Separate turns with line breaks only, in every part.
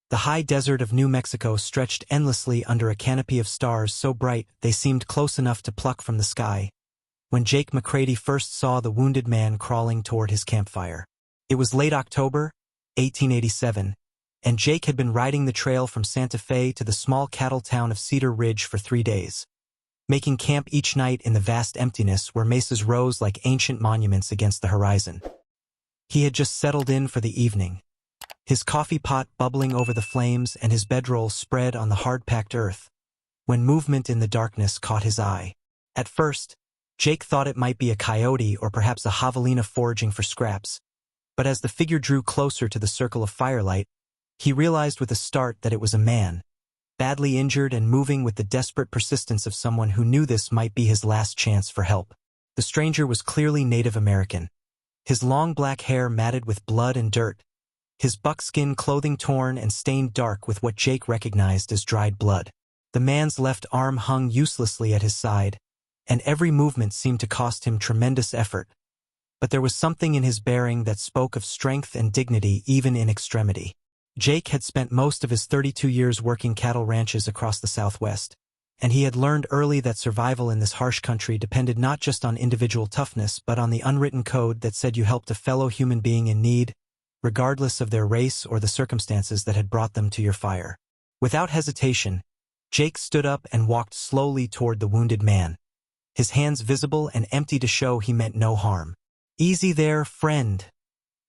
The high desert of New Mexico stretched endlessly under a canopy of stars so bright they seemed close enough to pluck from the sky. When Jake McCready first saw the wounded man crawling toward his campfire. It was late October, 1887, and Jake had been riding the trail from Santa Fe to the small cattle town of Cedar Ridge for 3 days, making camp each night in the vast emptiness where mesas rose like ancient monuments against the horizon. He had just settled in for the evening, his coffee pot bubbling over the flames and his bedroll spread on the hard-packed earth, when movement in the darkness caught his eye. At first, Jake thought it might be a coyote or perhaps a javelina foraging for scraps, but as the figure drew closer to the circle of firelight, he realized with a start that it was a man, badly injured and moving with the desperate persistence of someone who knew this might be his last chance for help. The stranger was clearly Native American, his long black hair matted with blood and dirt, his buckskin clothing torn and stained dark with what Jake recognized as dried blood. The man's left arm hung uselessly at his side, and every movement seemed to cost him tremendous effort. But there was something in his bearing that spoke of strength and dignity even in extremity. Jake had spent most of his 32 years working cattle ranches across the Southwest, and he had learned early that survival in this harsh country depended not just on individual toughness but on the unwritten code that said you helped a fellow human being in need, regardless of their race or the circumstances that had brought them to your fire. Without hesitation, Jake stood up and walked slowly toward the wounded man, his hands visible and empty to show he meant no harm. "Easy there, friend,"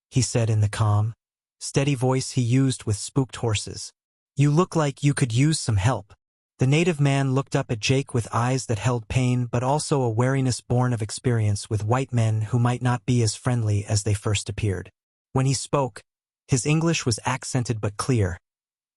he said in the calm, steady voice he used with spooked horses. "You look like you could use some help." The native man looked up at Jake with eyes that held pain but also a wariness born of experience with white men who might not be as friendly as they first appeared. When he spoke, his English was accented but clear,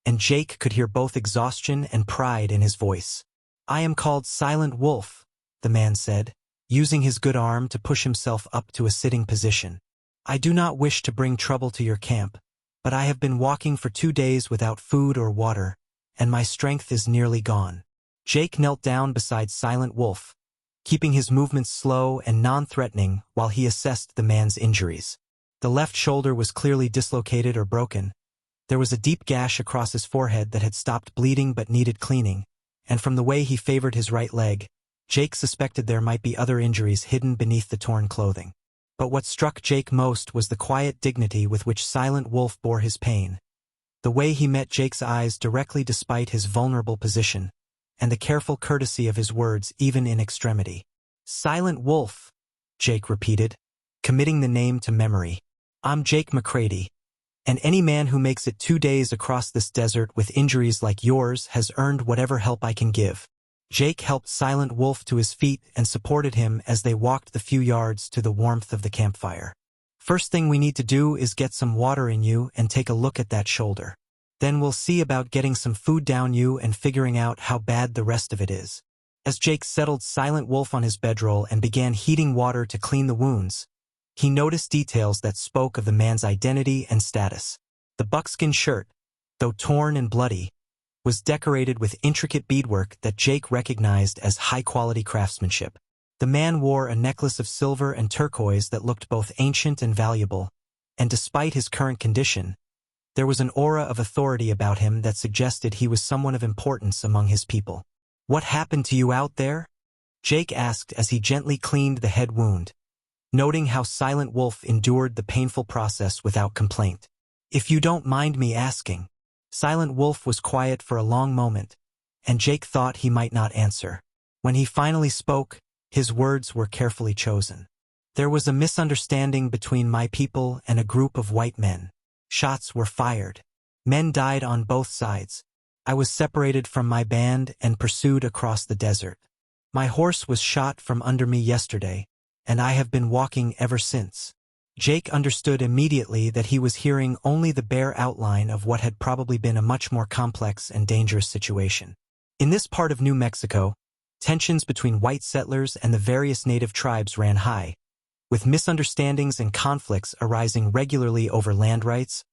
and Jake could hear both exhaustion and pride in his voice. "I am called Silent Wolf," the man said, using his good arm to push himself up to a sitting position. "I do not wish to bring trouble to your camp, but I have been walking for 2 days without food or water, and my strength is nearly gone." Jake knelt down beside Silent Wolf, keeping his movements slow and non-threatening while he assessed the man's injuries. The left shoulder was clearly dislocated or broken. There was a deep gash across his forehead that had stopped bleeding but needed cleaning, and from the way he favored his right leg, Jake suspected there might be other injuries hidden beneath the torn clothing. But what struck Jake most was the quiet dignity with which Silent Wolf bore his pain, the way he met Jake's eyes directly despite his vulnerable position, and the careful courtesy of his words even in extremity. "Silent Wolf," Jake repeated, committing the name to memory. "I'm Jake McCready, and any man who makes it 2 days across this desert with injuries like yours has earned whatever help I can give." Jake helped Silent Wolf to his feet and supported him as they walked the few yards to the warmth of the campfire. "First thing we need to do is get some water in you and take a look at that shoulder. Then we'll see about getting some food down you and figuring out how bad the rest of it is." As Jake settled Silent Wolf on his bedroll and began heating water to clean the wounds, he noticed details that spoke of the man's identity and status. The buckskin shirt, though torn and bloody, was decorated with intricate beadwork that Jake recognized as high-quality craftsmanship. The man wore a necklace of silver and turquoise that looked both ancient and valuable, and despite his current condition, there was an aura of authority about him that suggested he was someone of importance among his people. "What happened to you out there?" Jake asked as he gently cleaned the head wound, noting how Silent Wolf endured the painful process without complaint. "If you don't mind me asking." Silent Wolf was quiet for a long moment, and Jake thought he might not answer. When he finally spoke, his words were carefully chosen. "There was a misunderstanding between my people and a group of white men. Shots were fired. Men died on both sides. I was separated from my band and pursued across the desert. My horse was shot from under me yesterday, and I have been walking ever since." Jake understood immediately that he was hearing only the bare outline of what had probably been a much more complex and dangerous situation. In this part of New Mexico, tensions between white settlers and the various native tribes ran high, with misunderstandings and conflicts arising regularly over land rights,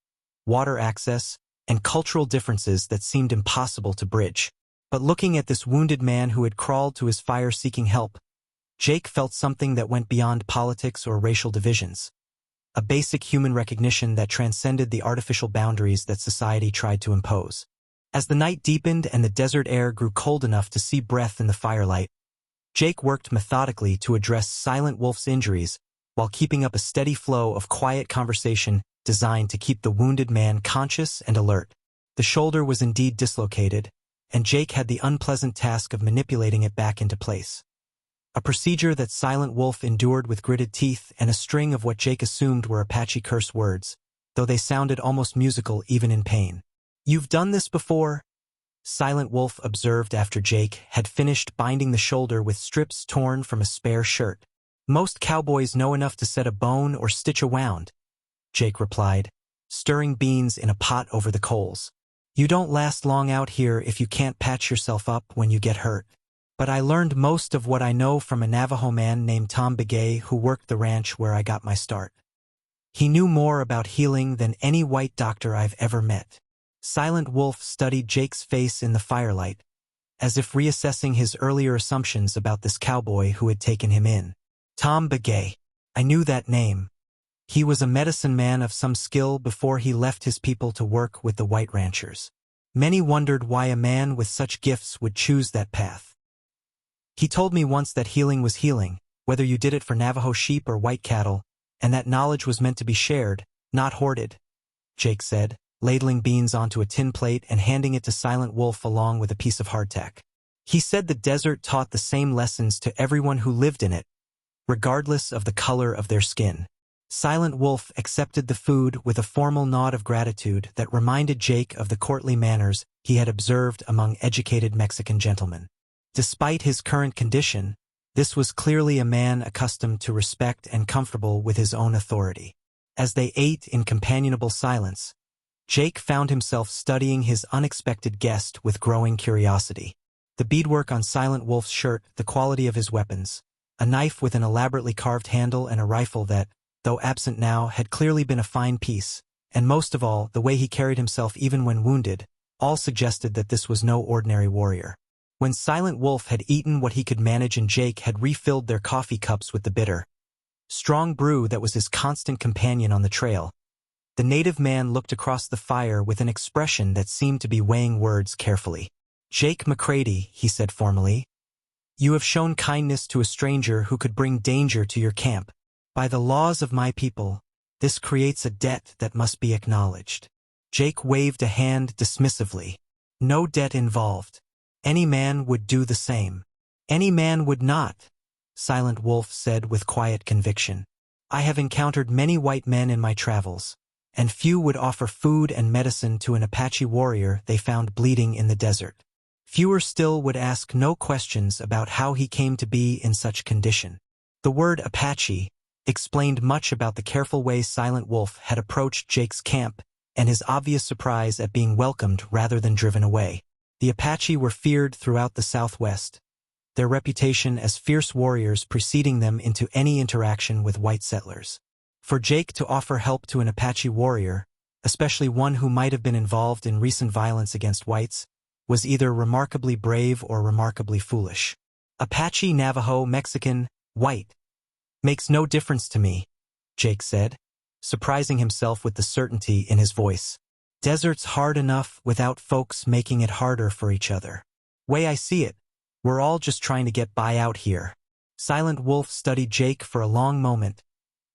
water access, and cultural differences that seemed impossible to bridge. But looking at this wounded man who had crawled to his fire seeking help, Jake felt something that went beyond politics or racial divisions. a basic human recognition that transcended the artificial boundaries that society tried to impose. As the night deepened and the desert air grew cold enough to see breath in the firelight, Jake worked methodically to address Silent Wolf's injuries while keeping up a steady flow of quiet conversation designed to keep the wounded man conscious and alert. The shoulder was indeed dislocated, and Jake had the unpleasant task of manipulating it back into place. A procedure that Silent Wolf endured with gritted teeth and a string of what Jake assumed were Apache curse words, though they sounded almost musical even in pain. "You've done this before?" Silent Wolf observed after Jake had finished binding the shoulder with strips torn from a spare shirt. "Most cowboys know enough to set a bone or stitch a wound," Jake replied, stirring beans in a pot over the coals. "You don't last long out here if you can't patch yourself up when you get hurt. But I learned most of what I know from a Navajo man named Tom Begay who worked the ranch where I got my start. He knew more about healing than any white doctor I've ever met." Silent Wolf studied Jake's face in the firelight, as if reassessing his earlier assumptions about this cowboy who had taken him in. Tom Begay. I knew that name. He was a medicine man of some skill before he left his people to work with the white ranchers. Many wondered why a man with such gifts would choose that path. "He told me once that healing was healing, whether you did it for Navajo sheep or white cattle, and that knowledge was meant to be shared, not hoarded," Jake said, ladling beans onto a tin plate and handing it to Silent Wolf along with a piece of hardtack. "He said the desert taught the same lessons to everyone who lived in it, regardless of the color of their skin." Silent Wolf accepted the food with a formal nod of gratitude that reminded Jake of the courtly manners he had observed among educated Mexican gentlemen. Despite his current condition, this was clearly a man accustomed to respect and comfortable with his own authority. As they ate in companionable silence, Jake found himself studying his unexpected guest with growing curiosity. The beadwork on Silent Wolf's shirt, the quality of his weapons, a knife with an elaborately carved handle and a rifle that, though absent now, had clearly been a fine piece, and most of all, the way he carried himself even when wounded, all suggested that this was no ordinary warrior. When Silent Wolf had eaten what he could manage and Jake had refilled their coffee cups with the bitter, strong brew that was his constant companion on the trail, the native man looked across the fire with an expression that seemed to be weighing words carefully. "Jake McCready," he said formally, "you have shown kindness to a stranger who could bring danger to your camp. By the laws of my people, this creates a debt that must be acknowledged." Jake waved a hand dismissively. "No debt involved. Any man would do the same." "Any man would not," Silent Wolf said with quiet conviction. "I have encountered many white men in my travels, and few would offer food and medicine to an Apache warrior they found bleeding in the desert. Fewer still would ask no questions about how he came to be in such condition." The word Apache explained much about the careful way Silent Wolf had approached Jake's camp and his obvious surprise at being welcomed rather than driven away. The Apache were feared throughout the Southwest, their reputation as fierce warriors preceding them into any interaction with white settlers. For Jake to offer help to an Apache warrior, especially one who might have been involved in recent violence against whites, was either remarkably brave or remarkably foolish. "Apache, Navajo, Mexican, white. Makes no difference to me," Jake said, surprising himself with the certainty in his voice. "Desert's hard enough without folks making it harder for each other. Way I see it, we're all just trying to get by out here." Silent Wolf studied Jake for a long moment,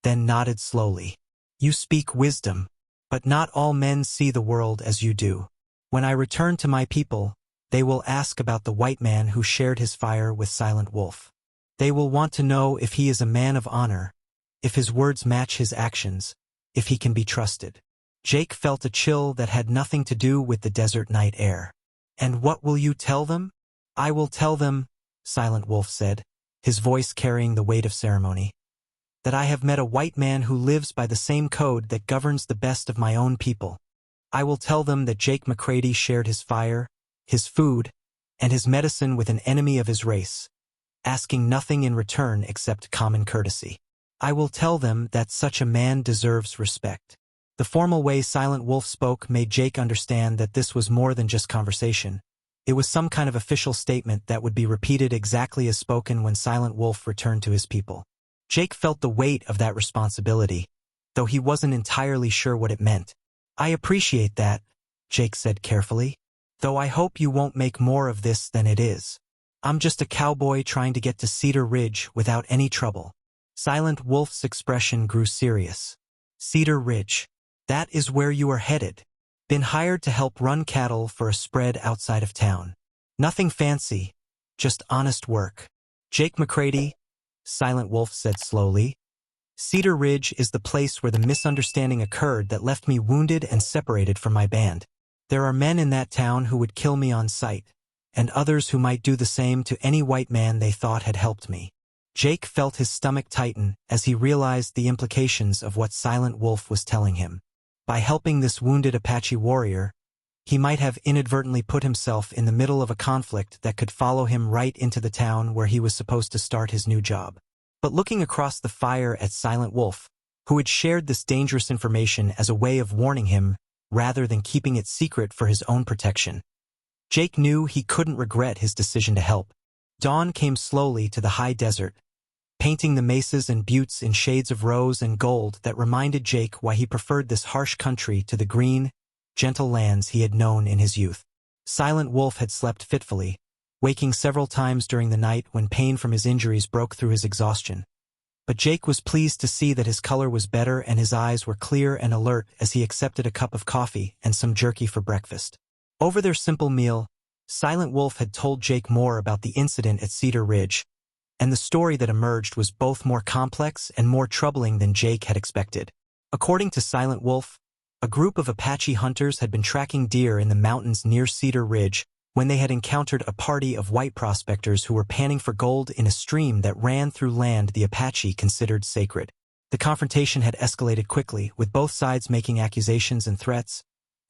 then nodded slowly. "You speak wisdom, but not all men see the world as you do. When I return to my people, they will ask about the white man who shared his fire with Silent Wolf. They will want to know if he is a man of honor, if his words match his actions, if he can be trusted." Jake felt a chill that had nothing to do with the desert night air. "And what will you tell them?" "I will tell them," Silent Wolf said, his voice carrying the weight of ceremony, "that I have met a white man who lives by the same code that governs the best of my own people. I will tell them that Jake McCready shared his fire, his food, and his medicine with an enemy of his race, asking nothing in return except common courtesy. I will tell them that such a man deserves respect." The formal way Silent Wolf spoke made Jake understand that this was more than just conversation. It was some kind of official statement that would be repeated exactly as spoken when Silent Wolf returned to his people. Jake felt the weight of that responsibility, though he wasn't entirely sure what it meant. "I appreciate that," Jake said carefully, "though I hope you won't make more of this than it is. I'm just a cowboy trying to get to Cedar Ridge without any trouble." Silent Wolf's expression grew serious. "Cedar Ridge. That is where you are headed." "Been hired to help run cattle for a spread outside of town. Nothing fancy, just honest work." "Jake McCready," Silent Wolf said slowly, "Cedar Ridge is the place where the misunderstanding occurred that left me wounded and separated from my band. There are men in that town who would kill me on sight, and others who might do the same to any white man they thought had helped me." Jake felt his stomach tighten as he realized the implications of what Silent Wolf was telling him. By helping this wounded Apache warrior, he might have inadvertently put himself in the middle of a conflict that could follow him right into the town where he was supposed to start his new job. But looking across the fire at Silent Wolf, who had shared this dangerous information as a way of warning him rather than keeping it secret for his own protection, Jake knew he couldn't regret his decision to help. Dawn came slowly to the high desert, painting the mesas and buttes in shades of rose and gold that reminded Jake why he preferred this harsh country to the green, gentle lands he had known in his youth. Silent Wolf had slept fitfully, waking several times during the night when pain from his injuries broke through his exhaustion. But Jake was pleased to see that his color was better and his eyes were clear and alert as he accepted a cup of coffee and some jerky for breakfast. Over their simple meal, Silent Wolf had told Jake more about the incident at Cedar Ridge, and the story that emerged was both more complex and more troubling than Jake had expected. According to Silent Wolf, a group of Apache hunters had been tracking deer in the mountains near Cedar Ridge when they had encountered a party of white prospectors who were panning for gold in a stream that ran through land the Apache considered sacred. The confrontation had escalated quickly, with both sides making accusations and threats,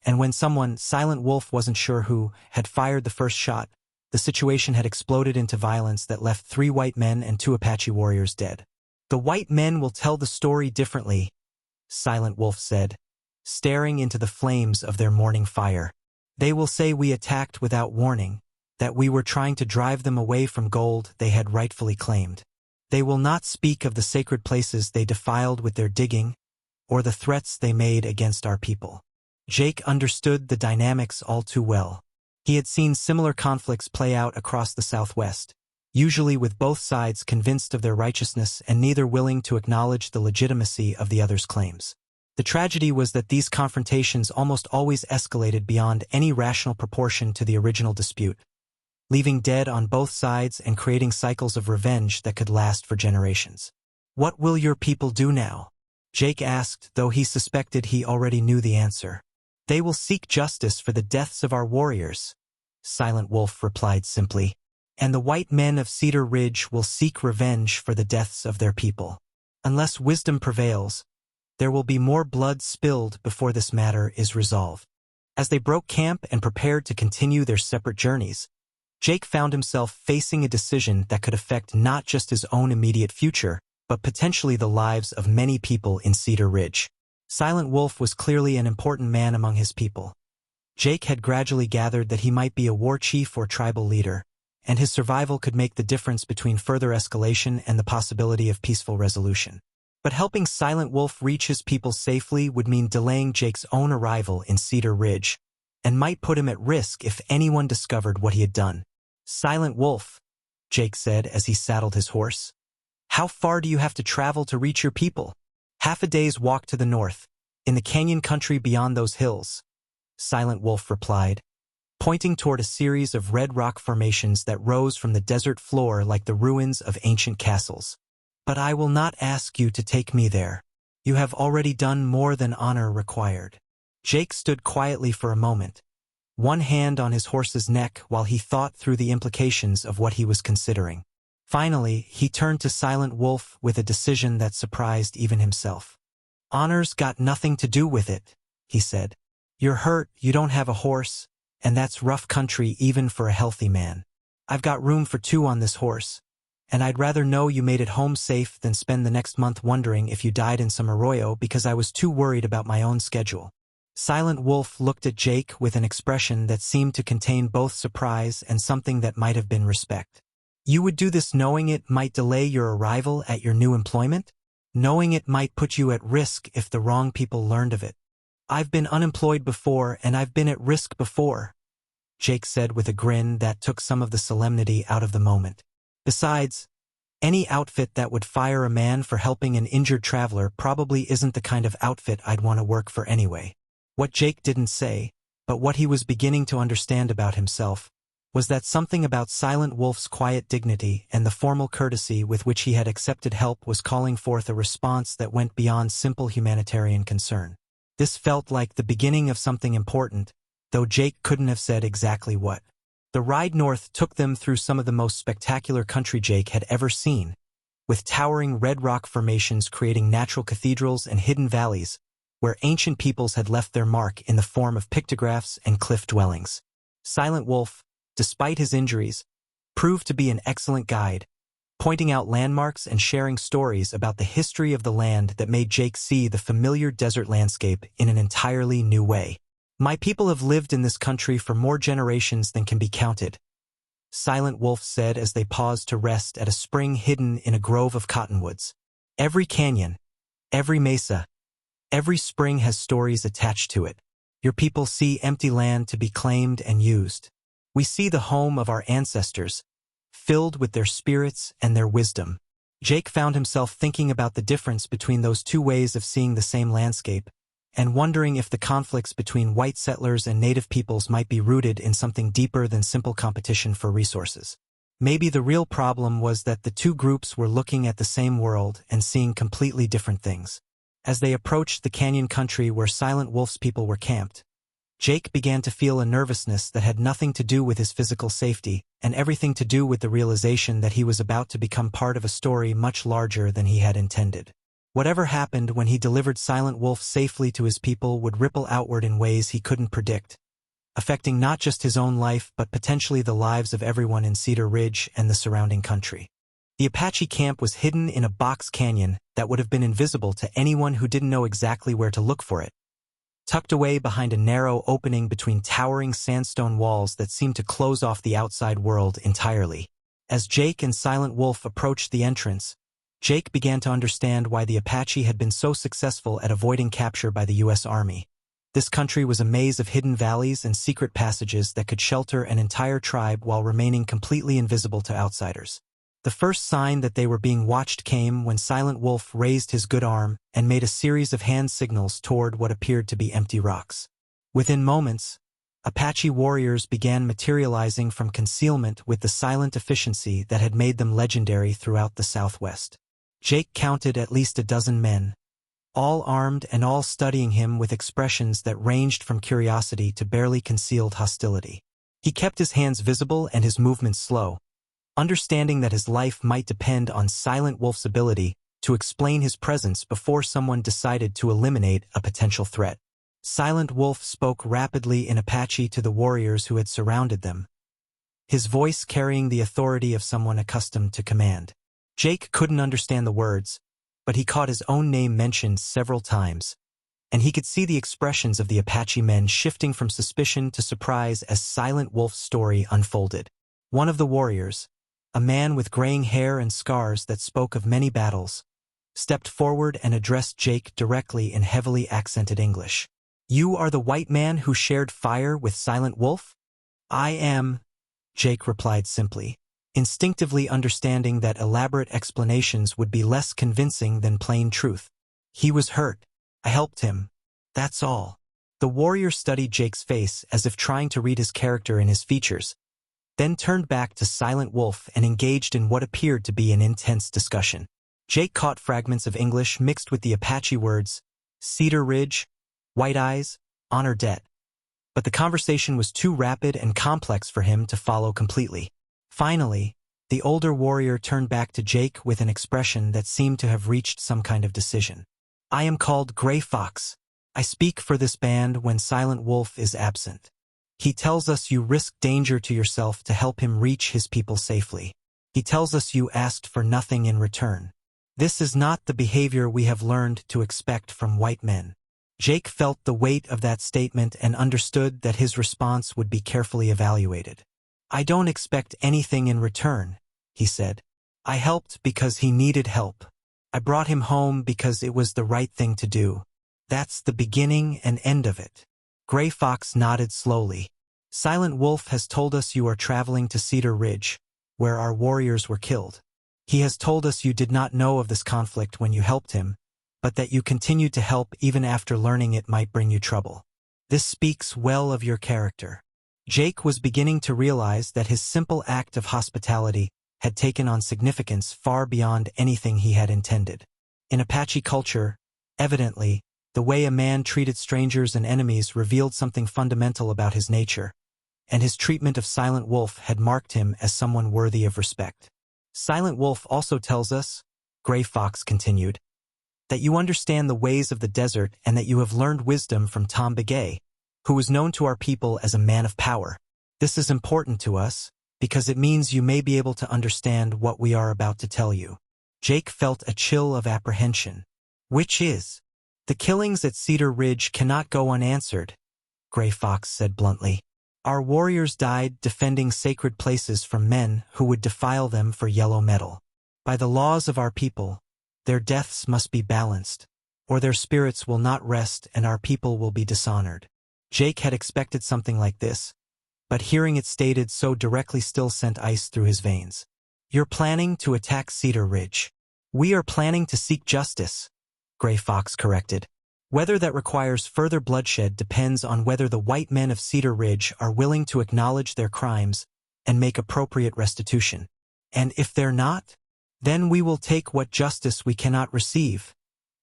and when someone, Silent Wolf wasn't sure who, had fired the first shot, the situation had exploded into violence that left 3 white men and 2 Apache warriors dead. "The white men will tell the story differently," Silent Wolf said, staring into the flames of their morning fire. "They will say we attacked without warning, that we were trying to drive them away from gold they had rightfully claimed. They will not speak of the sacred places they defiled with their digging, or the threats they made against our people." Jake understood the dynamics all too well. He had seen similar conflicts play out across the Southwest, usually with both sides convinced of their righteousness and neither willing to acknowledge the legitimacy of the other's claims. The tragedy was that these confrontations almost always escalated beyond any rational proportion to the original dispute, leaving dead on both sides and creating cycles of revenge that could last for generations. "What will your people do now?" Jake asked, though he suspected he already knew the answer. "They will seek justice for the deaths of our warriors," Silent Wolf replied simply, "and the white men of Cedar Ridge will seek revenge for the deaths of their people. Unless wisdom prevails, there will be more blood spilled before this matter is resolved." As they broke camp and prepared to continue their separate journeys, Jake found himself facing a decision that could affect not just his own immediate future, but potentially the lives of many people in Cedar Ridge. Silent Wolf was clearly an important man among his people. Jake had gradually gathered that he might be a war chief or tribal leader, and his survival could make the difference between further escalation and the possibility of peaceful resolution. But helping Silent Wolf reach his people safely would mean delaying Jake's own arrival in Cedar Ridge, and might put him at risk if anyone discovered what he had done. "Silent Wolf," Jake said as he saddled his horse, "how far do you have to travel to reach your people?" "Half a day's walk to the north, in the canyon country beyond those hills," Silent Wolf replied, pointing toward a series of red rock formations that rose from the desert floor like the ruins of ancient castles. "But I will not ask you to take me there. You have already done more than honor required." Jake stood quietly for a moment, one hand on his horse's neck while he thought through the implications of what he was considering. Finally, he turned to Silent Wolf with a decision that surprised even himself. "Honor's got nothing to do with it," he said. "You're hurt, you don't have a horse, and that's rough country even for a healthy man. I've got room for 2 on this horse, and I'd rather know you made it home safe than spend the next month wondering if you died in some arroyo because I was too worried about my own schedule." Silent Wolf looked at Jake with an expression that seemed to contain both surprise and something that might have been respect. "You would do this knowing it might delay your arrival at your new employment?" knowing it might put you at risk if the wrong people learned of it. I've been unemployed before and I've been at risk before, Jake said with a grin that took some of the solemnity out of the moment. Besides, any outfit that would fire a man for helping an injured traveler probably isn't the kind of outfit I'd want to work for anyway. What Jake didn't say, but what he was beginning to understand about himself, was that something about Silent Wolf's quiet dignity and the formal courtesy with which he had accepted help was calling forth a response that went beyond simple humanitarian concern. This felt like the beginning of something important, though Jake couldn't have said exactly what. The ride north took them through some of the most spectacular country Jake had ever seen, with towering red rock formations creating natural cathedrals and hidden valleys, where ancient peoples had left their mark in the form of pictographs and cliff dwellings. Silent Wolf, despite his injuries, proved to be an excellent guide, pointing out landmarks and sharing stories about the history of the land that made Jake see the familiar desert landscape in an entirely new way. My people have lived in this country for more generations than can be counted, Silent Wolf said as they paused to rest at a spring hidden in a grove of cottonwoods. Every canyon, every mesa, every spring has stories attached to it. Your people see empty land to be claimed and used. We see the home of our ancestors, filled with their spirits and their wisdom. Jake found himself thinking about the difference between those two ways of seeing the same landscape, and wondering if the conflicts between white settlers and native peoples might be rooted in something deeper than simple competition for resources. Maybe the real problem was that the two groups were looking at the same world and seeing completely different things. As they approached the canyon country where Silent Wolf's people were camped, Jake began to feel a nervousness that had nothing to do with his physical safety and everything to do with the realization that he was about to become part of a story much larger than he had intended. Whatever happened when he delivered Silent Wolf safely to his people would ripple outward in ways he couldn't predict, affecting not just his own life but potentially the lives of everyone in Cedar Ridge and the surrounding country. The Apache camp was hidden in a box canyon that would have been invisible to anyone who didn't know exactly where to look for it, tucked away behind a narrow opening between towering sandstone walls that seemed to close off the outside world entirely. As Jake and Silent Wolf approached the entrance, Jake began to understand why the Apache had been so successful at avoiding capture by the U.S. Army. This country was a maze of hidden valleys and secret passages that could shelter an entire tribe while remaining completely invisible to outsiders. The first sign that they were being watched came when Silent Wolf raised his good arm and made a series of hand signals toward what appeared to be empty rocks. Within moments, Apache warriors began materializing from concealment with the silent efficiency that had made them legendary throughout the Southwest. Jake counted at least a dozen men, all armed and all studying him with expressions that ranged from curiosity to barely concealed hostility. He kept his hands visible and his movements slow, understanding that his life might depend on Silent Wolf's ability to explain his presence before someone decided to eliminate a potential threat. Silent Wolf spoke rapidly in Apache to the warriors who had surrounded them, his voice carrying the authority of someone accustomed to command. Jake couldn't understand the words, but he caught his own name mentioned several times, and he could see the expressions of the Apache men shifting from suspicion to surprise as Silent Wolf's story unfolded. One of the warriors, a man with graying hair and scars that spoke of many battles, stepped forward and addressed Jake directly in heavily accented English. "You are the white man who shared fire with Silent Wolf?" "I am," Jake replied simply, instinctively understanding that elaborate explanations would be less convincing than plain truth. "He was hurt. I helped him. That's all." The warrior studied Jake's face as if trying to read his character in his features, then turned back to Silent Wolf and engaged in what appeared to be an intense discussion. Jake caught fragments of English mixed with the Apache words, Cedar Ridge, White Eyes, Honor Debt. But the conversation was too rapid and complex for him to follow completely. Finally, the older warrior turned back to Jake with an expression that seemed to have reached some kind of decision. "I am called Gray Fox. I speak for this band when Silent Wolf is absent. He tells us you risk danger to yourself to help him reach his people safely. He tells us you asked for nothing in return. This is not the behavior we have learned to expect from white men." Jake felt the weight of that statement and understood that his response would be carefully evaluated. "I don't expect anything in return," he said. "I helped because he needed help. I brought him home because it was the right thing to do. That's the beginning and end of it. Gray Fox nodded slowly. Silent Wolf has told us you are traveling to Cedar Ridge, where our warriors were killed. He has told us you did not know of this conflict when you helped him, but that you continued to help even after learning it might bring you trouble. This speaks well of your character. Jake was beginning to realize that his simple act of hospitality had taken on significance far beyond anything he had intended. In Apache culture, evidently, the way a man treated strangers and enemies revealed something fundamental about his nature, and his treatment of Silent Wolf had marked him as someone worthy of respect. Silent Wolf also tells us, Gray Fox continued, that you understand the ways of the desert and that you have learned wisdom from Tom Begay, who was known to our people as a man of power. This is important to us, because it means you may be able to understand what we are about to tell you. Jake felt a chill of apprehension. Which is? The killings at Cedar Ridge cannot go unanswered, Gray Fox said bluntly. Our warriors died defending sacred places from men who would defile them for yellow metal. By the laws of our people, their deaths must be balanced, or their spirits will not rest and our people will be dishonored. Jake had expected something like this, but hearing it stated so directly still sent ice through his veins. You're planning to attack Cedar Ridge. We are planning to seek justice, Gray Fox corrected. Whether that requires further bloodshed depends on whether the white men of Cedar Ridge are willing to acknowledge their crimes and make appropriate restitution. And if they're not, then we will take what justice we cannot receive,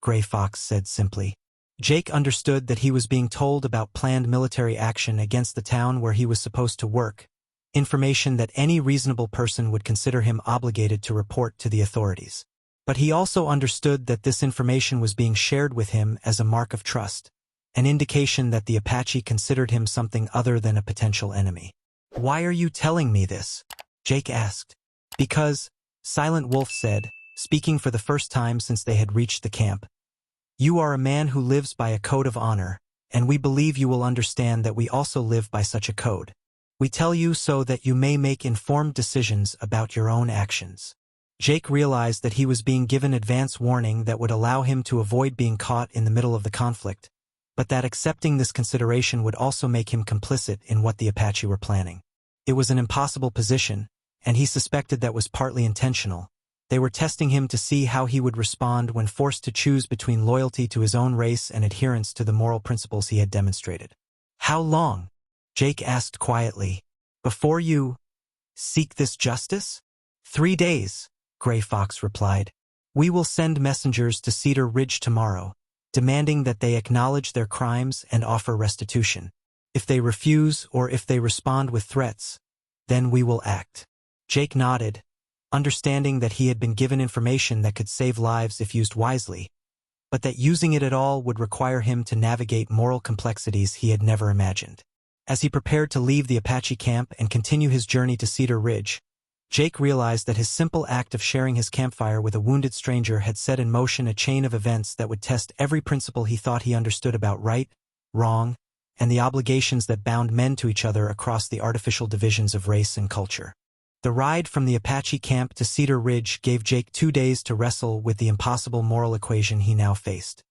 Gray Fox said simply. Jake understood that he was being told about planned military action against the town where he was supposed to work, information that any reasonable person would consider him obligated to report to the authorities. But he also understood that this information was being shared with him as a mark of trust, an indication that the Apache considered him something other than a potential enemy. Why are you telling me this? Jake asked. Because, Silent Wolf said, speaking for the first time since they had reached the camp, you are a man who lives by a code of honor, and we believe you will understand that we also live by such a code. We tell you so that you may make informed decisions about your own actions. Jake realized that he was being given advance warning that would allow him to avoid being caught in the middle of the conflict, but that accepting this consideration would also make him complicit in what the Apache were planning. It was an impossible position, and he suspected that was partly intentional. They were testing him to see how he would respond when forced to choose between loyalty to his own race and adherence to the moral principles he had demonstrated. How long? Jake asked quietly. Before you seek this justice? 3 days. Gray Fox replied. We will send messengers to Cedar Ridge tomorrow, demanding that they acknowledge their crimes and offer restitution. If they refuse or if they respond with threats, then we will act. Jake nodded, understanding that he had been given information that could save lives if used wisely, but that using it at all would require him to navigate moral complexities he had never imagined. As he prepared to leave the Apache camp and continue his journey to Cedar Ridge, Jake realized that his simple act of sharing his campfire with a wounded stranger had set in motion a chain of events that would test every principle he thought he understood about right, wrong, and the obligations that bound men to each other across the artificial divisions of race and culture. The ride from the Apache camp to Cedar Ridge gave Jake 2 days to wrestle with the impossible moral equation he now faced.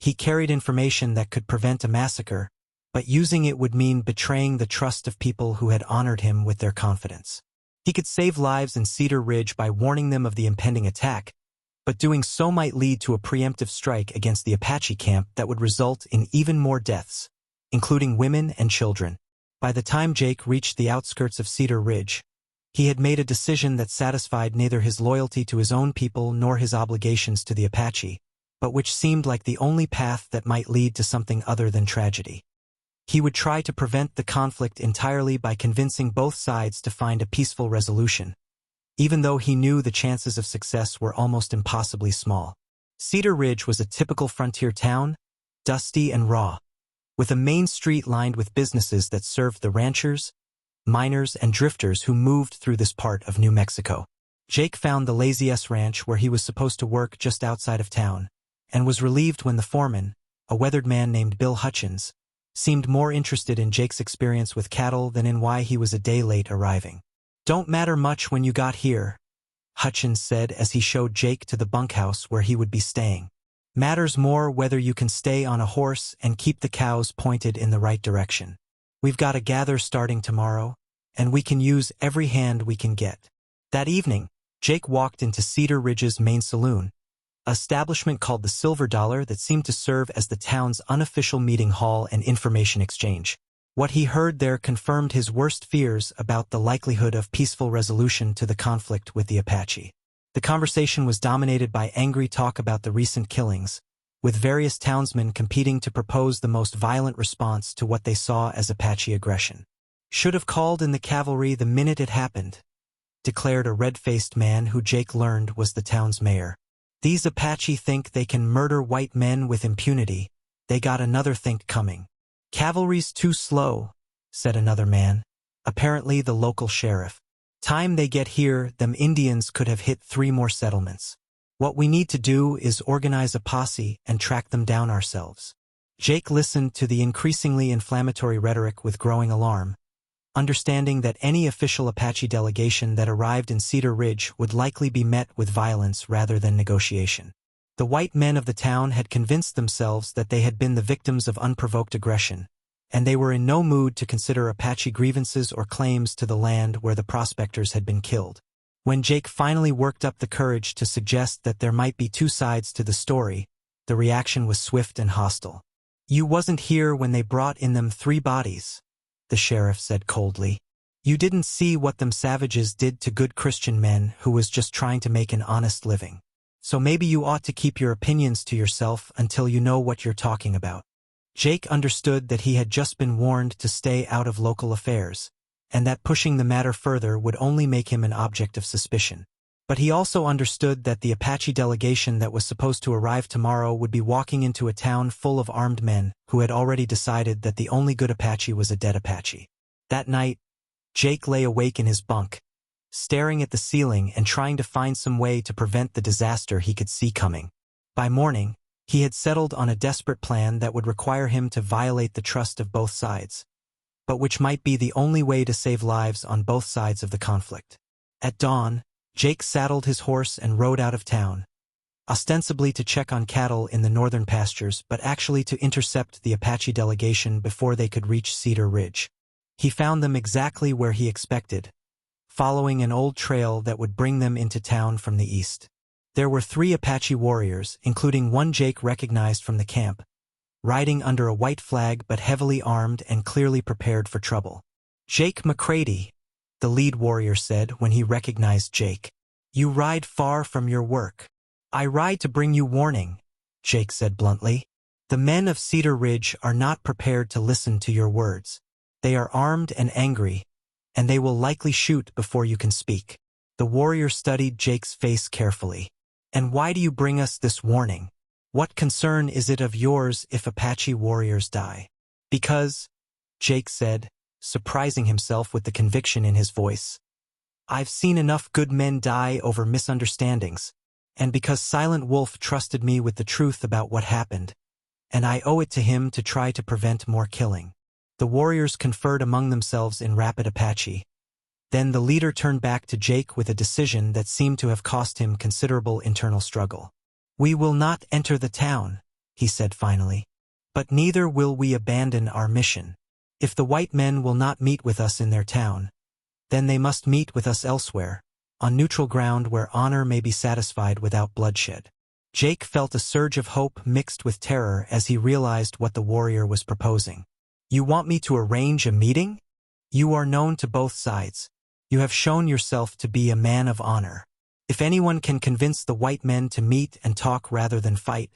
He carried information that could prevent a massacre, but using it would mean betraying the trust of people who had honored him with their confidence. He could save lives in Cedar Ridge by warning them of the impending attack, but doing so might lead to a preemptive strike against the Apache camp that would result in even more deaths, including women and children. By the time Jake reached the outskirts of Cedar Ridge, he had made a decision that satisfied neither his loyalty to his own people nor his obligations to the Apache, but which seemed like the only path that might lead to something other than tragedy. He would try to prevent the conflict entirely by convincing both sides to find a peaceful resolution, even though he knew the chances of success were almost impossibly small. Cedar Ridge was a typical frontier town, dusty and raw, with a main street lined with businesses that served the ranchers, miners, and drifters who moved through this part of New Mexico. Jake found the Lazy S Ranch where he was supposed to work just outside of town, and was relieved when the foreman, a weathered man named Bill Hutchins, seemed more interested in Jake's experience with cattle than in why he was a day late arriving. Don't matter much when you got here, Hutchins said as he showed Jake to the bunkhouse where he would be staying. Matters more whether you can stay on a horse and keep the cows pointed in the right direction. We've got a gather starting tomorrow, and we can use every hand we can get. That evening, Jake walked into Cedar Ridge's main saloon, an establishment called the Silver Dollar that seemed to serve as the town's unofficial meeting hall and information exchange. What he heard there confirmed his worst fears about the likelihood of peaceful resolution to the conflict with the Apache. The conversation was dominated by angry talk about the recent killings, with various townsmen competing to propose the most violent response to what they saw as Apache aggression. "Should have called in the cavalry the minute it happened," declared a red-faced man who Jake learned was the town's mayor. "These Apache think they can murder white men with impunity. They got another think coming." "Cavalry's too slow," said another man, apparently the local sheriff. "Time they get here, them Indians could have hit 3 more settlements. What we need to do is organize a posse and track them down ourselves." Jake listened to the increasingly inflammatory rhetoric with growing alarm, understanding that any official Apache delegation that arrived in Cedar Ridge would likely be met with violence rather than negotiation. The white men of the town had convinced themselves that they had been the victims of unprovoked aggression, and they were in no mood to consider Apache grievances or claims to the land where the prospectors had been killed. When Jake finally worked up the courage to suggest that there might be 2 sides to the story, the reaction was swift and hostile. "You wasn't here when they brought in them 3 bodies," the sheriff said coldly. "You didn't see what them savages did to good Christian men who was just trying to make an honest living. So maybe you ought to keep your opinions to yourself until you know what you're talking about." Jake understood that he had just been warned to stay out of local affairs, and that pushing the matter further would only make him an object of suspicion. But he also understood that the Apache delegation that was supposed to arrive tomorrow would be walking into a town full of armed men who had already decided that the only good Apache was a dead Apache. That night, Jake lay awake in his bunk, staring at the ceiling and trying to find some way to prevent the disaster he could see coming. By morning, he had settled on a desperate plan that would require him to violate the trust of both sides, but which might be the only way to save lives on both sides of the conflict. At dawn, Jake saddled his horse and rode out of town, ostensibly to check on cattle in the northern pastures but actually to intercept the Apache delegation before they could reach Cedar Ridge. He found them exactly where he expected, following an old trail that would bring them into town from the east. There were 3 Apache warriors, including one Jake recognized from the camp, riding under a white flag but heavily armed and clearly prepared for trouble. "Jake McCready," the lead warrior said when he recognized Jake. "You ride far from your work." "I ride to bring you warning," Jake said bluntly. "The men of Cedar Ridge are not prepared to listen to your words. They are armed and angry, and they will likely shoot before you can speak." The warrior studied Jake's face carefully. "And why do you bring us this warning? What concern is it of yours if Apache warriors die?" "Because," Jake said, surprising himself with the conviction in his voice, "I've seen enough good men die over misunderstandings, and because Silent Wolf trusted me with the truth about what happened, and I owe it to him to try to prevent more killing." The warriors conferred among themselves in rapid Apache. Then the leader turned back to Jake with a decision that seemed to have cost him considerable internal struggle. "We will not enter the town," he said finally. "But neither will we abandon our mission. If the white men will not meet with us in their town, then they must meet with us elsewhere, on neutral ground where honor may be satisfied without bloodshed." Jake felt a surge of hope mixed with terror as he realized what the warrior was proposing. "You want me to arrange a meeting? You are known to both sides. You have shown yourself to be a man of honor. If anyone can convince the white men to meet and talk rather than fight,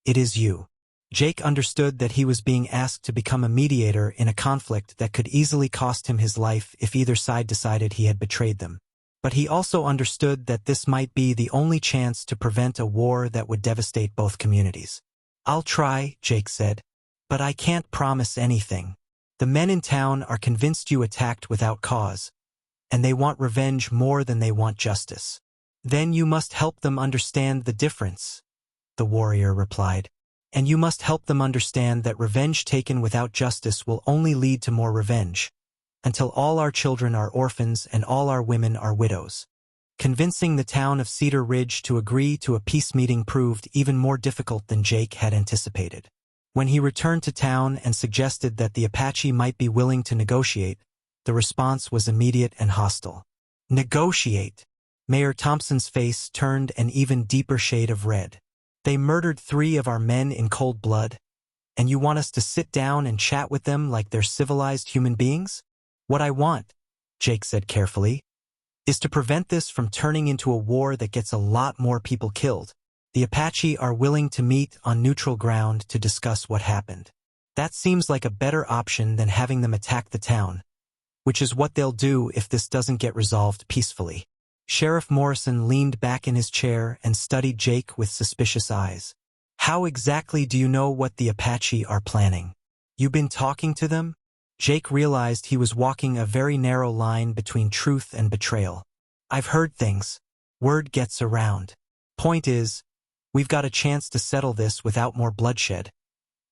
it is you." Jake understood that he was being asked to become a mediator in a conflict that could easily cost him his life if either side decided he had betrayed them. But he also understood that this might be the only chance to prevent a war that would devastate both communities. "I'll try," Jake said, "but I can't promise anything. The men in town are convinced you attacked without cause, and they want revenge more than they want justice." "Then you must help them understand the difference," the warrior replied. "And you must help them understand that revenge taken without justice will only lead to more revenge, until all our children are orphans and all our women are widows." Convincing the town of Cedar Ridge to agree to a peace meeting proved even more difficult than Jake had anticipated. When he returned to town and suggested that the Apache might be willing to negotiate, the response was immediate and hostile. Negotiate! Mayor Thompson's face turned an even deeper shade of red. They murdered 3 of our men in cold blood, and you want us to sit down and chat with them like they're civilized human beings? What I want, Jake said carefully, is to prevent this from turning into a war that gets a lot more people killed. The Apache are willing to meet on neutral ground to discuss what happened. That seems like a better option than having them attack the town, which is what they'll do if this doesn't get resolved peacefully. Sheriff Morrison leaned back in his chair and studied Jake with suspicious eyes. How exactly do you know what the Apache are planning? You been talking to them? Jake realized he was walking a very narrow line between truth and betrayal. I've heard things. Word gets around. Point is, we've got a chance to settle this without more bloodshed,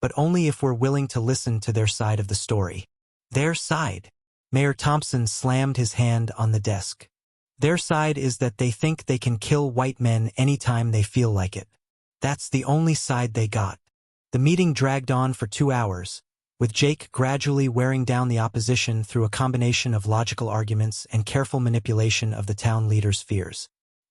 but only if we're willing to listen to their side of the story. Their side? Mayor Thompson slammed his hand on the desk. Their side is that they think they can kill white men anytime they feel like it. That's the only side they got. The meeting dragged on for 2 hours, with Jake gradually wearing down the opposition through a combination of logical arguments and careful manipulation of the town leaders' fears.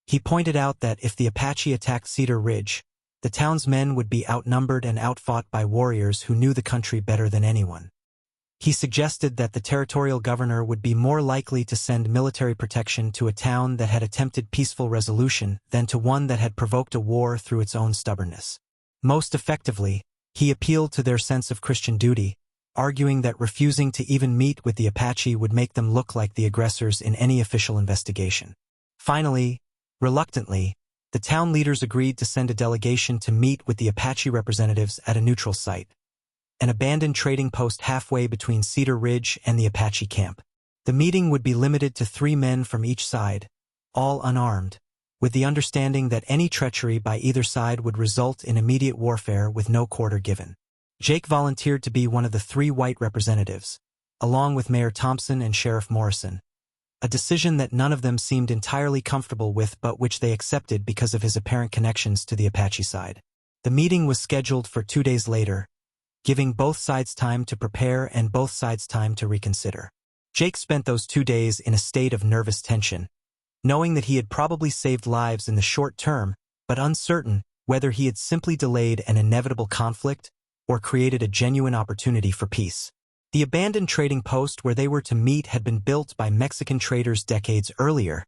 He pointed out that if the Apache attacked Cedar Ridge, the town's men would be outnumbered and outfought by warriors who knew the country better than anyone. He suggested that the territorial governor would be more likely to send military protection to a town that had attempted peaceful resolution than to one that had provoked a war through its own stubbornness. Most effectively, he appealed to their sense of Christian duty, arguing that refusing to even meet with the Apache would make them look like the aggressors in any official investigation. Finally, reluctantly, the town leaders agreed to send a delegation to meet with the Apache representatives at a neutral site, an abandoned trading post halfway between Cedar Ridge and the Apache camp. The meeting would be limited to 3 men from each side, all unarmed, with the understanding that any treachery by either side would result in immediate warfare with no quarter given. Jake volunteered to be one of the 3 white representatives, along with Mayor Thompson and Sheriff Morrison, a decision that none of them seemed entirely comfortable with but which they accepted because of his apparent connections to the Apache side. The meeting was scheduled for 2 days later, giving both sides time to prepare and both sides time to reconsider. Jake spent those 2 days in a state of nervous tension, knowing that he had probably saved lives in the short term, but uncertain whether he had simply delayed an inevitable conflict or created a genuine opportunity for peace. The abandoned trading post where they were to meet had been built by Mexican traders decades earlier,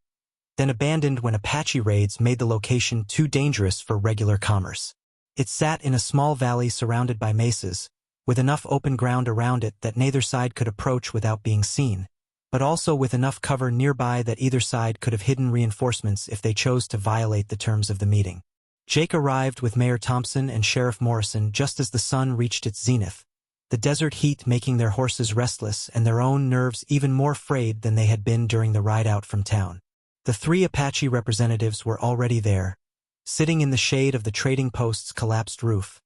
then abandoned when Apache raids made the location too dangerous for regular commerce. It sat in a small valley surrounded by mesas, with enough open ground around it that neither side could approach without being seen, but also with enough cover nearby that either side could have hidden reinforcements if they chose to violate the terms of the meeting. Jake arrived with Mayor Thompson and Sheriff Morrison just as the sun reached its zenith, the desert heat making their horses restless and their own nerves even more frayed than they had been during the ride out from town. The 3 Apache representatives were already there, sitting in the shade of the trading post's collapsed roof,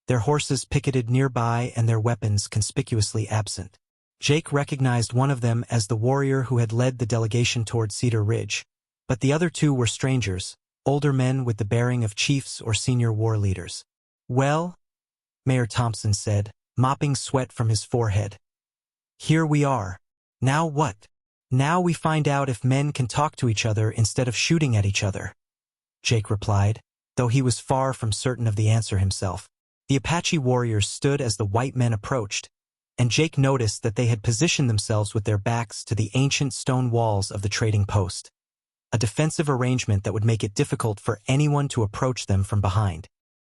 their horses picketed nearby and their weapons conspicuously absent. Jake recognized one of them as the warrior who had led the delegation toward Cedar Ridge, but the other 2 were strangers, older men with the bearing of chiefs or senior war leaders. Well, Mayor Thompson said, mopping sweat from his forehead. Here we are. Now what? Now we find out if men can talk to each other instead of shooting at each other, Jake replied, though he was far from certain of the answer himself. The Apache warriors stood as the white men approached, and Jake noticed that they had positioned themselves with their backs to the ancient stone walls of the trading post, a defensive arrangement that would make it difficult for anyone to approach them from behind.